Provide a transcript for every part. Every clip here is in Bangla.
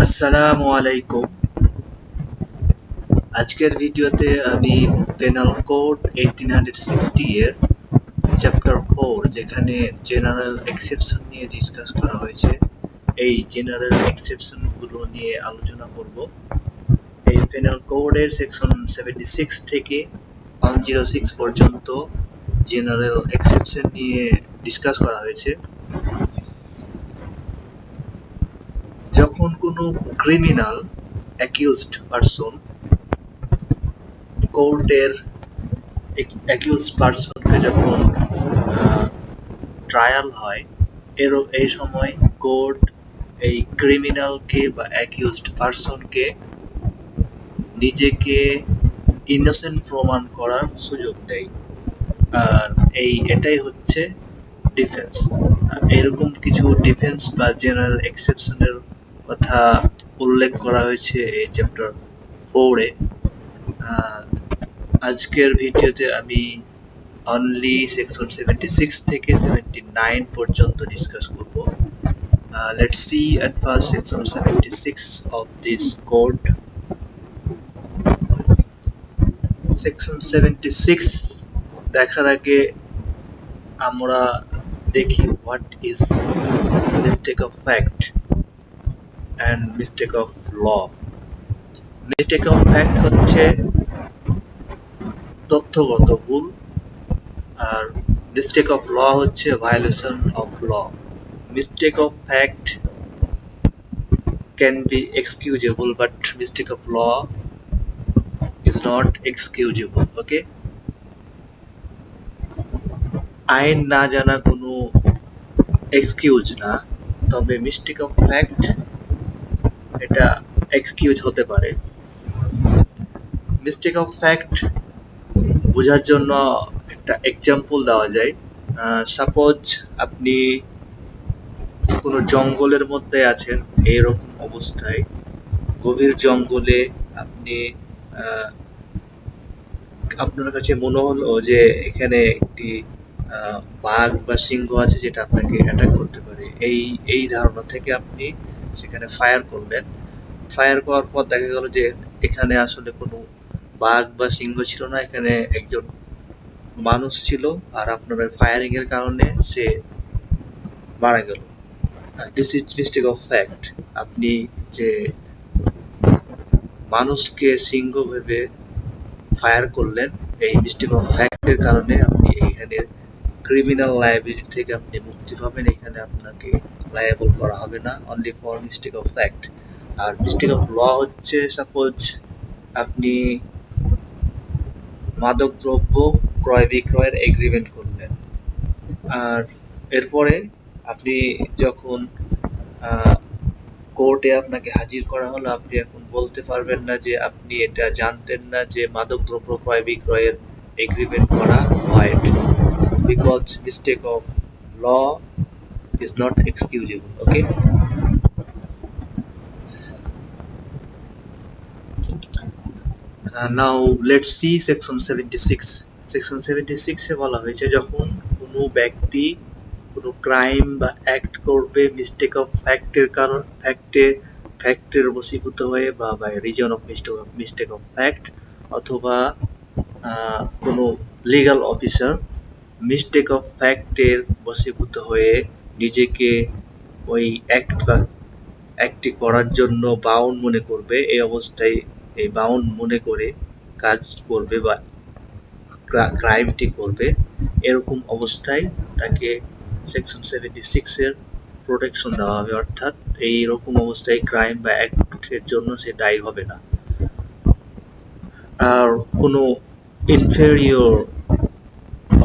আসসালামু আলাইকুম। আজকের ভিডিওতে আমি পেনাল কোড 1860 এর চ্যাপ্টার 4 যেখানে জেনারেল এক্সেপশন নিয়ে ডিসকাস করা হয়েছে, এই জেনারেল এক্সেপশন গুলো নিয়ে আলোচনা করব। এই পেনাল কোডের সেকশন 76 থেকে 106 পর্যন্ত জেনারেল এক্সেপশন নিয়ে ডিসকাস করা হয়েছে। যখন কোনো ক্রিমিনাল অ্যাকিউজড পারসন কোর্টের অ্যাকিউজড পারসনকে যখন ট্রায়াল হয়, এই সময় কোর্ট এই ক্রিমিনালকে বা অ্যাকিউজড পারসনকে নিজেকে ইনোসেন্ট প্রমাণ করার সুযোগ দেয়। আর এটাই হচ্ছে ডিফেন্স। এরকম কিছু ডিফেন্স বা জেনারেল এক্সেপশনের কথা উল্লেখ করা হয়েছে এই চ্যাপ্টার 4-এ। আজকের ভিডিওতে আমি অনলি সেকশন 76 থেকে 79 পর্যন্ত ডিসকাস করব। Let's see at first section 76 of this code. Section 76 দেখার আগে আমরা দেখি what is mistake of fact and mistake of law. Mistake of fact হচ্ছে তথ্যগত ভুল, আর mistake of law হচ্ছে violation of law. Mistake of fact can be excusable, but mistake of law is not excusable. Okay, আইন না জানা কোনো এক্সকিউজ না, তবে মিস্টেক অফ ফ্যাক্ট এটা এক্সকিউজ হতে পারে। মিস্টেক অফ ফ্যাক্ট বোঝার জন্য একটা এক্সাম্পল দেওয়া যায়। সাপোজ আপনি কোনো জঙ্গলের মধ্যে আছেন, এইরকম অবস্থায় গভীর জঙ্গলে আপনি আপনার কাছে মনে হলো যে এখানে একটি বাঘ বা সিংহ আছে যেটা আপনাকে অ্যাটাক করতে পারে। এই ধারণা থেকে আপনি সেখানে ফায়ার করলেন। ফায়ার করার পর দেখা গেল যে এখানে আসলে কোনো বাঘ বা সিংহ ছিল না, এখানে একজন মানুষ ছিল, আর আপনার ফায়ারিং এর কারণে সে মারা গেল। This is mistake of fact. আপনি যে মানুষকে সিংহ ভেবে ফায়ার করলেন, এই মিস্টেক অফ ফ্যাক্টের কারণে আপনি এখানে ক্রিমিনাল লায়াবিলিটি থেকে আপনি মুক্তি পাবেন। এখানে আপনাকে লায়াবল করা হবে না, only for mistake of fact. আর মিস্টেক অফ ল হচ্ছে সাপোজ আপনি মাদক দ্রব্য ক্রয় বিক্রয়ের এগ্রিমেন্ট করলেন, আর এরপরে আপনি যখন কোর্টে আপনাকে হাজির করা হলো, আপনি এখন বলতে পারবেন না যে আপনি এটা জানতেন না যে মাদক দ্রব্য ক্রয় বিক্রয়ের এগ্রিমেন্ট করা হয়, because mistake of law is not excusable. Okay, now let's see section 76. section 76 এ বলা হয়েছে যখন কোনো ব্যক্তি কোনো ক্রাইম বা অ্যাক্ট করবে মিস্টেক অফ ফ্যাক্টের কারণ ফ্যাক্টের বশীভূত হয়ে বা by reason of mistake of fact, অথবা কোনো লিগ্যাল অফিসার মিস্টেক অফ ফ্যাক্টের বশীভূত হয়ে নিজেকে ওই অ্যাক্ট বা অ্যাক্টটি করার জন্য বাউন্ড মনে করবে। এই অবস্থায় এই বাউন্ড মনে করে কাজ করবে বা ক্রাইমটি করবে, এরকম অবস্থায় তাকে সেকশন 76 এর প্রোটেকশন দেওয়া হবে, অর্থাৎ এইরকম অবস্থায় ক্রাইম বা অ্যাক্টের জন্য সে দায়ী হবে না। আর কোনো ইনফেরিয়র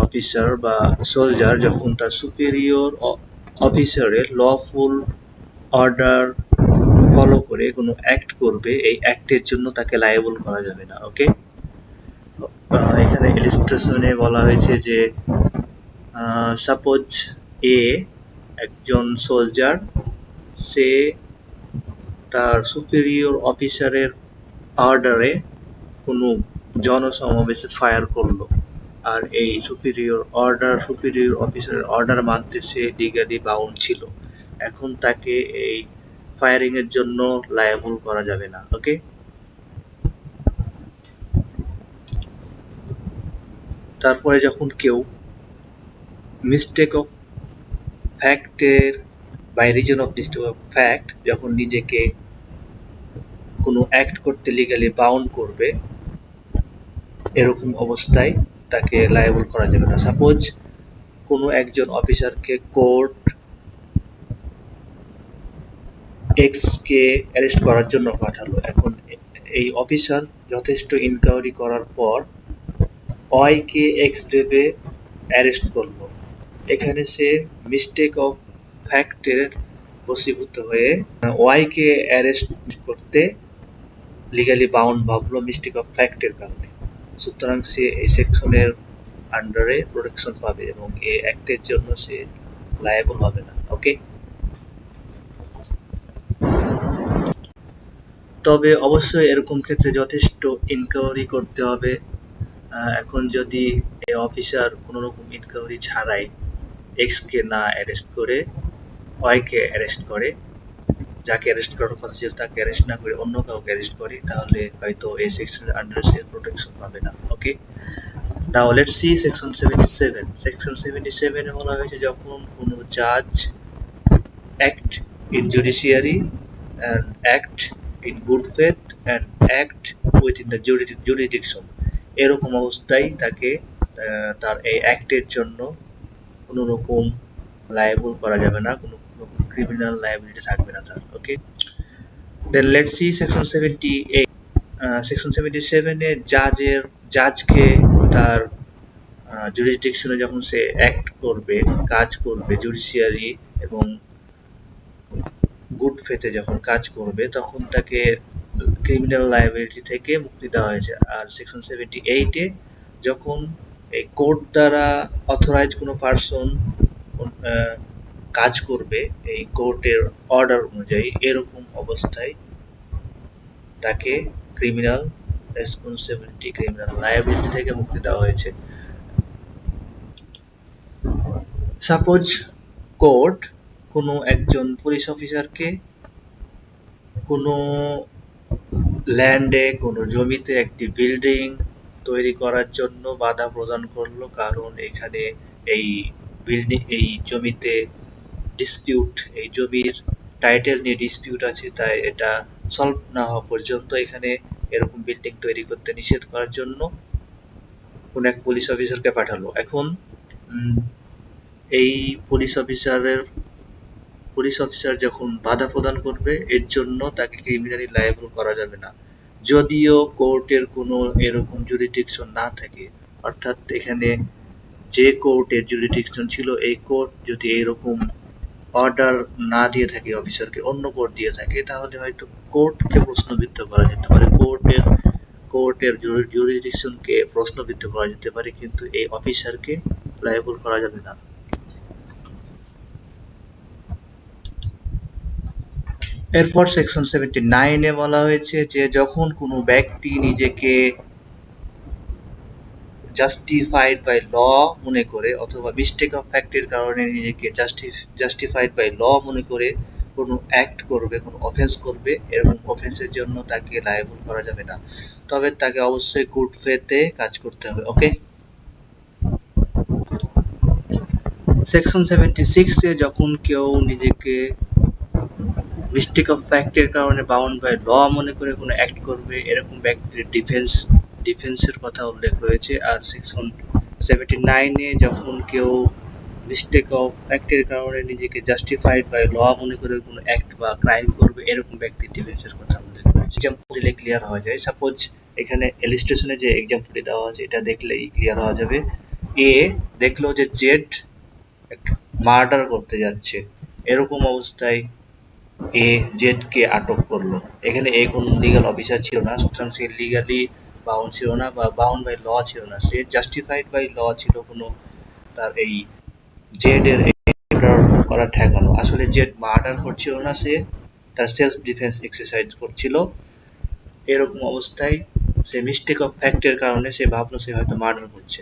অফিসার বা সোলজার যখন তার সুপিরিয়র অফিসারের লফুল অর্ডার ফলো করে কোনো অ্যাক্ট করবে, এই অ্যাক্টের জন্য তাকে লায়াবল করা যাবে না। ওকে, এখানে ইলাস্ট্রেশনে বলা হয়েছে যে সাপোজ একজন সোলজার, সে তার সুপিরিয়র অফিসারের অর্ডারে কোনো জনসমাবেশে ফায়ার করলো, আর এই সুপিরিয়র অফিসারের অর্ডার মানতে সে লিগালি বাউন্ড ছিল। এখন তাকে এই ফায়ারিং এর জন্য লায়াবল করা যাবে না। ওকে, তারপরে যখন কেউ মিস্টেক অফ ফ্যাক্টের by reason of mistake of fact যখন নিজেকে কোনো অ্যাক্ট করতে লিগালি বাউন্ড করবে, এরকম অবস্থায় তাকে লায়াবল করা যাবে না। সাপোজ কোনো একজন অফিসারকে কোর্ট এক্স কে অ্যারেস্ট করার জন্য পাঠালো। এখন এই অফিসার যথেষ্ট ইনকোয়ারি করার পর ওয়াই কে এক্স ভেবে অ্যারেস্ট করলো। এখানে সে মিস্টেক অফ ফ্যাক্টের বশীভূত হয়ে ওয়াই কে অ্যারেস্ট করতে লিগালি বাউন্ড ভাবলো মিস্টেক অফ ফ্যাক্টের কারণে। সুতরাং সে এই সেকশনের আন্ডারে প্রোটেকশন পাবে এবং এই অ্যাক্টের জন্য সে লায়াবল হবে না। ওকে, তবে অবশ্যই এরকম ক্ষেত্রে যথেষ্ট ইনকোয়ারি করতে হবে। এখন যদি এই অফিসার কোনো রকম ইনকোয়ারি ছাড়াই এক্স কে না অ্যারেস্ট করে ওয়াই কে অ্যারেস্ট করে, যাকে অ্যারেস্ট করার কথা ছিল তাকে অ্যারেস্ট না করে অন্য কাউকে অ্যারেস্ট করে, তাহলে হয়তো এই সেকশনের আন্ডারে সে প্রোটেকশন পাবে না। Okay, now let's see section 77। Section 77 এ বলা হয়েছে যখন কোনো জাজ act in judiciary and act in good faith and act within the jurisdiction, এরকম অবস্থায় তাকে তার এই অ্যাক্টের জন্য কোনো রকম লায়াবল করা যাবে না, কোনো রকম ক্রিমিনাল লায়াবিলিটি থাকবে না তার। ওকে, then let's see section 78। Section 77 এ জাজকে তার জুরিসডিকশনে যখন সে অ্যাক্ট করবে, কাজ করবে জুডিশিয়ারি এবং গুড ফেথে যখন কাজ করবে, তখন তাকে ক্রিমিনাল লায়াবিলিটি থেকে মুক্তি দেওয়া হয়েছে। আর সেকশন 78 এ যখন এই কোর্ট দ্বারা অথরাইজ কোনো পার্সন কাজ করবে এই কোর্টের অর্ডার অনুযায়ী, এরকম অবস্থায় তাকে ক্রিমিনাল রেসপন্সিবিলিটি, ক্রিমিনাল লায়াবিলিটি থেকে মুক্তি দেওয়া হয়েছে। সাপোজ কোর্ট কোনো একজন পুলিশ অফিসারকে কোনো ল্যান্ডে, কোনো জমিতে একটি বিল্ডিং তৈরি করার জন্য বাধা প্রদান করলো, কারণ এখানে এই জমিতে ডিসপিউট, এই জমির টাইটেল নিয়ে ডিসপিউট আছে, তাই এটা সলভ না হওয়া পর্যন্ত এখানে এরকম বিল্ডিং তৈরি করতে নিষেধ করার জন্য কোন এক পুলিশ অফিসারকে পাঠালো। এখন এই পুলিশ অফিসার যখন বাধা প্রদান করবে, এর জন্য তাকে ক্রিমিনালি লায়াবল করা যাবে না, যদিও কোর্টের কোনো এরকম জুরিডিকশন না থাকে। অর্থাৎ এখানে যে কোর্টের জুরিডিকশন ছিল, এই কোর্ট যদি এরকম অর্ডার না দিয়ে থাকে অফিসারকে, অন্য কোর্ট দিয়ে থাকে, তাহলে হয়তো কোর্টকে প্রশ্নবিদ্ধ করা যেতে পারে, কোর্টের জুরিডিকশনকে প্রশ্নবিদ্ধ করা যেতে পারে, কিন্তু এই অফিসারকে লায়াবল করা যাবে না। এরপর সেকশন 79 এ বলা হয়েছে যে যখন কোনো ব্যক্তি নিজেকে জাস্টিফাইড বাই ল মনে করে অথবা মিস্টেক অফ ফ্যাক্টের কারণে নিজেকে জাস্টিফাইড বাই ল মনে করে কোনো অ্যাক্ট করবে, কোনো অফেন্স করবে, এরকম অফেন্সের জন্য তাকে লায়াবল করা যাবে না, তবে তাকে অবশ্যই গুড ফেথে কাজ করতে হবে। ওকে, সেকশন 76 এ যখন কেউ নিজেকে মিস্টেক অফ ফ্যাক্টের কারণে বাউন্ড বাই ল মনে করে কোনো অ্যাক্ট করবে, এরকম ব্যক্তির ডিফেন্সের কথা উল্লেখ রয়েছে। আর সেকশন 79 এ যখন কেউ মিস্টেক অফ ফ্যাক্টের কারণে নিজেকে জাস্টিফাইড বাই ল মনে করে কোনো অ্যাক্ট বা ক্রাইম করবে, এরকম ব্যক্তির ডিফেন্সের কথা উল্লেখ রয়েছে। এক্সাম্পল দিলে ক্লিয়ার হওয়া যায়। সাপোজ এখানে ইলাস্ট্রেশনে যে এক্সাম্পলটি দেওয়া আছে, এটা দেখলেই ক্লিয়ার হওয়া যাবে। এ দেখলো যে জেড মার্ডার করতে যাচ্ছে, এরকম অবস্থায় এ জেড কে আটক করলো। এখানে এ কোনো লিগ্যাল অফিসার ছিল না, সুতরাং সে লিগালি বাউন্ড ছিল না বা বাউন্ড বাই ল ছিল না, সে জাস্টিফাইড বাই ল ছিল কোনো তার এই জেড এর করা ঠেকানো। আসলে জেড মার্ডার করছিল না, সে তার সেলফ ডিফেন্স এক্সারসাইজ করছিল। এরকম অবস্থায় সে মিস্টেক অফ ফ্যাক্টের কারণে সে ভাবলো সে হয়তো মার্ডার করছে।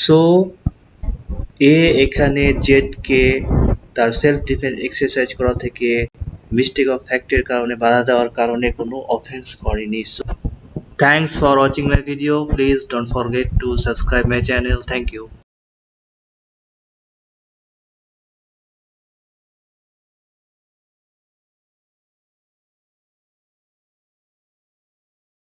সো এ এখানে জেডকে তার সেলফ ডিফেন্স এক্সারসাইজ করা থেকে মিস্টেক অফ ফ্যাক্টের কারণে বাধা দেওয়ার কারণে কোনো অফেন্স করেনি। So thanks for watching my video, please don't forget to subscribe my channel, thank you.